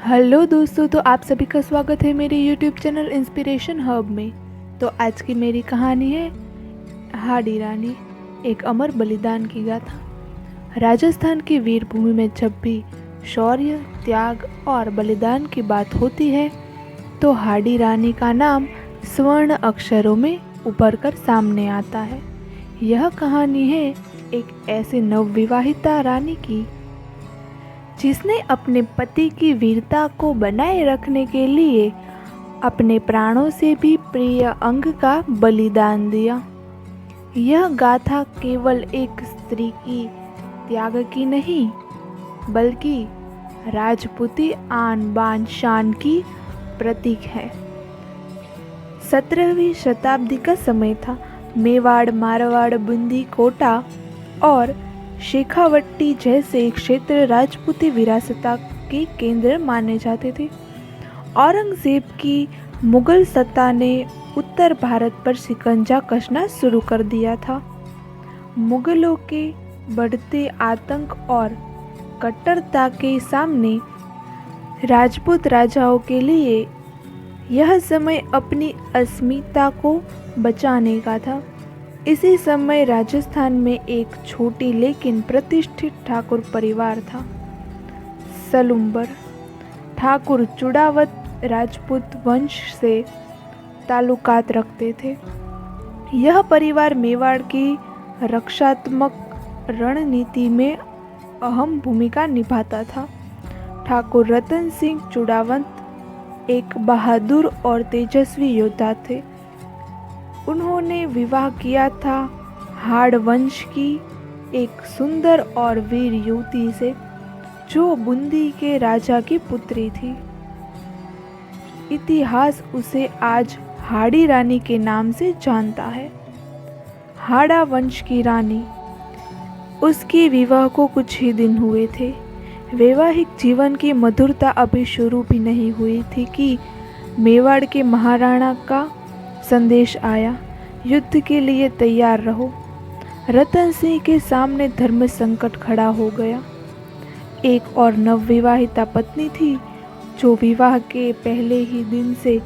Hello दोस्तों, तो आप सभी का स्वागत है मेरे यूट्यूब चैनल इंस्पिरेशन हब में। तो आज की मेरी कहानी है हाड़ी रानी, एक अमर बलिदान की गाथा। राजस्थान की वीर भूमि में जब भी शौर्य, त्याग और बलिदान की बात होती है तो हाड़ी रानी का नाम स्वर्ण अक्षरों में उभर कर सामने आता है। यह कहानी है एक ऐसे नवविवाहिता रानी की जिसने अपने पति की वीरता को बनाए रखने के लिए अपने प्राणों से भी प्रिय अंग का बलिदान दिया। यह गाथा केवल एक स्त्री की त्याग की नहीं, बल्कि राजपूती आन बान शान की प्रतीक है। 17वीं शताब्दी का समय था। मेवाड़, मारवाड़, बूंदी, कोटा और शेखावट्टी जैसे क्षेत्र राजपूती विरासत के केंद्र माने जाते थे। औरंगजेब की मुगल सत्ता ने उत्तर भारत पर शिकंजा कसना शुरू कर दिया था। मुगलों के बढ़ते आतंक और कट्टरता के सामने राजपूत राजाओं के लिए यह समय अपनी अस्मिता को बचाने का था। इसी समय राजस्थान में एक छोटी लेकिन प्रतिष्ठित ठाकुर परिवार था। सलुम्बर ठाकुर चुड़ावत राजपूत वंश से ताल्लुकात रखते थे। यह परिवार मेवाड़ की रक्षात्मक रणनीति में अहम भूमिका निभाता था। ठाकुर रतन सिंह चुड़ावत एक बहादुर और तेजस्वी योद्धा थे। उन्होंने विवाह किया था हाड़ वंश की एक सुंदर और वीर युवती से, जो बूंदी के राजा की पुत्री थी। इतिहास उसे आज हाड़ी रानी के नाम से जानता है। हाड़ा वंश की रानी। उसके विवाह को कुछ ही दिन हुए थे। वैवाहिक जीवन की मधुरता अभी शुरू भी नहीं हुई थी कि मेवाड़ के महाराणा का संदेश आया, युद्ध के लिए तैयार रहो। रतन सिंह के सामने धर्म संकट खड़ा हो गया। एक और नवविवाहिता पत्नी थी जो विवाह के पहले ही दिन से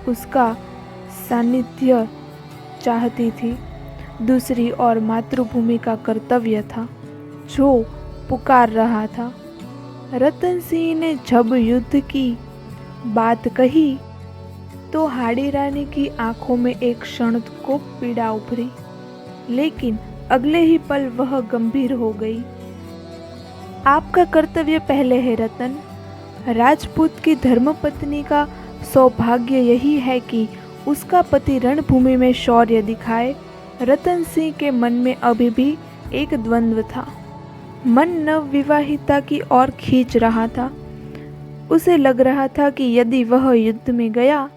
उसका सानिध्य चाहती थी। दूसरी ओर मातृभूमि का कर्तव्य था जो पुकार रहा था। रतन सिंह ने जब युद्ध की बात कही तो हाड़ी रानी की आंखों में एक क्षण को पीड़ा उभरी, लेकिन अगले ही पल वह गंभीर हो गई। आपका कर्तव्य पहले है रतन। राजपूत की धर्मपत्नी का सौभाग्य यही है कि उसका पति रणभूमि में शौर्य दिखाए। रतन सिंह के मन में अभी भी एक द्वंद्व था। मन नवविवाहिता की ओर खींच रहा था। उसे लग रहा था कि यदि वह युद्ध में गया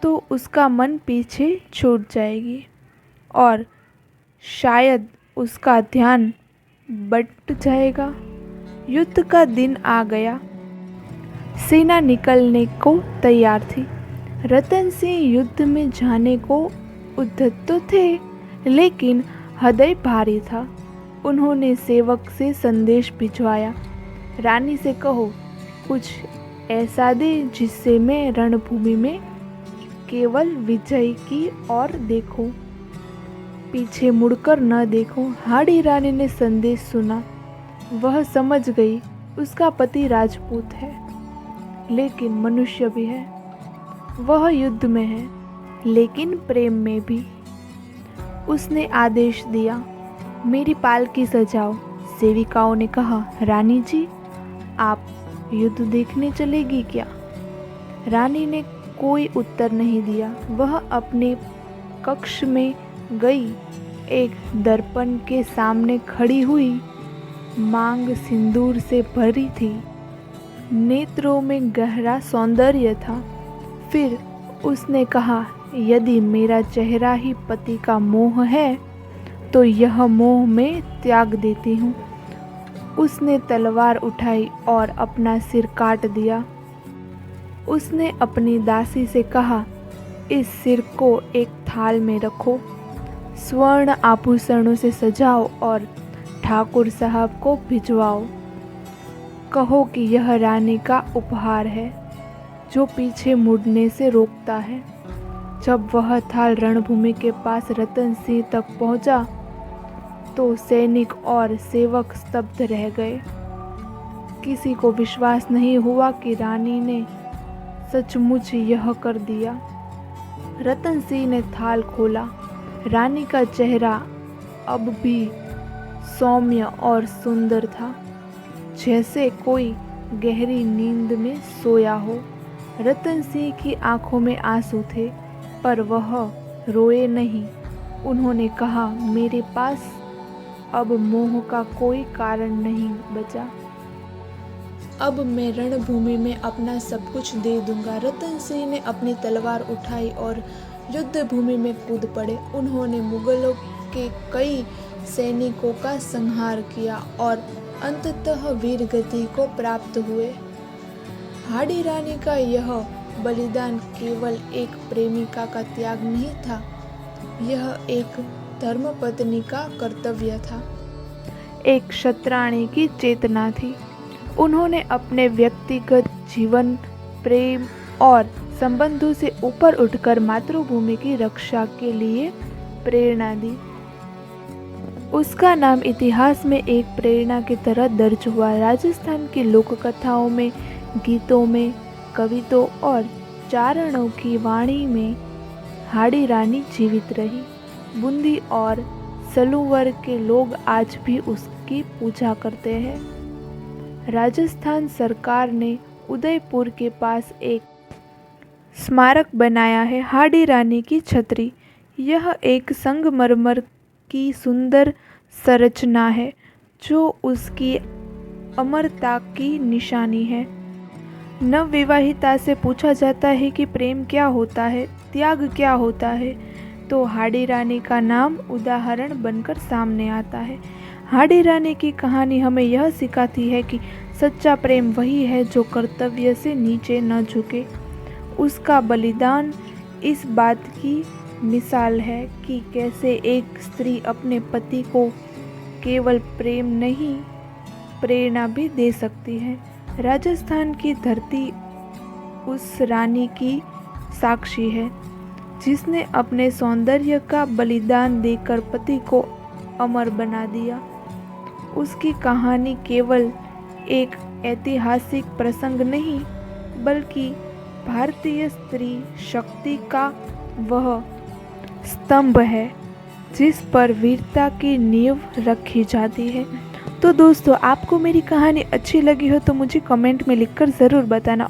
तो उसका मन पीछे छूट जाएगी और शायद उसका ध्यान बट जाएगा। युद्ध का दिन आ गया। सेना निकलने को तैयार थी। रतन सिंह युद्ध में जाने को उद्यत तो थे, लेकिन हृदय भारी था। उन्होंने सेवक से संदेश भिजवाया, रानी से कहो कुछ ऐसा दे जिससे मैं रणभूमि में केवल विजय की ओर देखूं, पीछे मुड़कर न देखूं। हाड़ी रानी ने संदेश सुना। वह समझ गई उसका पति राजपूत है, लेकिन मनुष्य भी है। वह युद्ध में है, लेकिन प्रेम में भी। उसने आदेश दिया, मेरी पालकी सजाओ। सेविकाओं ने कहा, रानी जी, आप युद्ध देखने चलेगी क्या? रानी ने कोई उत्तर नहीं दिया। वह अपने कक्ष में गई। एक दर्पण के सामने खड़ी हुई, मांग सिंदूर से भरी थी। नेत्रों में गहरा सौंदर्य था। फिर उसने कहा, यदि मेरा चेहरा ही पति का मोह है तो यह मोह मैं त्याग देती हूँ। उसने तलवार उठाई और अपना सिर काट दिया। उसने अपनी दासी से कहा, इस सिर को एक थाल में रखो, स्वर्ण आभूषणों से सजाओ और ठाकुर साहब को भिजवाओ। कहो कि यह रानी का उपहार है जो पीछे मुड़ने से रोकता है। जब वह थाल रणभूमि के पास रतन सिंह तक पहुंचा तो सैनिक और सेवक स्तब्ध रह गए। किसी को विश्वास नहीं हुआ कि रानी ने सचमुच यह कर दिया। रतन सिंह ने थाल खोला। रानी का चेहरा अब भी सौम्य और सुंदर था, जैसे कोई गहरी नींद में सोया हो। रतन सिंह की आंखों में आंसू थे, पर वह रोए नहीं। उन्होंने कहा, मेरे पास अब मोह का कोई कारण नहीं बचा। अब मैं रणभूमि में अपना सब कुछ दे दूंगा। रतन सिंह ने अपनी तलवार उठाई और युद्ध भूमि में कूद पड़े। उन्होंने मुगलों के कई सैनिकों का संहार किया और अंततः वीरगति को प्राप्त हुए। हाड़ी रानी का यह बलिदान केवल एक प्रेमिका का त्याग नहीं था, यह एक धर्मपत्नी का कर्तव्य था, एक क्षत्राणी की चेतना थी। उन्होंने अपने व्यक्तिगत जीवन, प्रेम और संबंधों से ऊपर उठकर मातृभूमि की रक्षा के लिए प्रेरणा दी। उसका नाम इतिहास में एक प्रेरणा की तरह दर्ज हुआ। राजस्थान की लोक कथाओं में, गीतों में, कविताओं और चारणों की वाणी में हाड़ी रानी जीवित रही। बूंदी और सलूवर के लोग आज भी उसकी पूजा करते हैं। राजस्थान सरकार ने उदयपुर के पास एक स्मारक बनाया है, हाड़ी रानी की छतरी। यह एक संगमरमर की सुंदर संरचना है जो उसकी अमरता की निशानी है। नवविवाहिता से पूछा जाता है कि प्रेम क्या होता है, त्याग क्या होता है, तो हाड़ी रानी का नाम उदाहरण बनकर सामने आता है। हाड़ी रानी की कहानी हमें यह सिखाती है कि सच्चा प्रेम वही है जो कर्तव्य से नीचे न झुके। उसका बलिदान इस बात की मिसाल है कि कैसे एक स्त्री अपने पति को केवल प्रेम नहीं, प्रेरणा भी दे सकती है। राजस्थान की धरती उस रानी की साक्षी है जिसने अपने सौंदर्य का बलिदान देकर पति को अमर बना दिया। उसकी कहानी केवल एक ऐतिहासिक प्रसंग नहीं, बल्कि भारतीय स्त्री शक्ति का वह स्तंभ है जिस पर वीरता की नींव रखी जाती है। तो दोस्तों, आपको मेरी कहानी अच्छी लगी हो तो मुझे कमेंट में लिखकर ज़रूर बताना।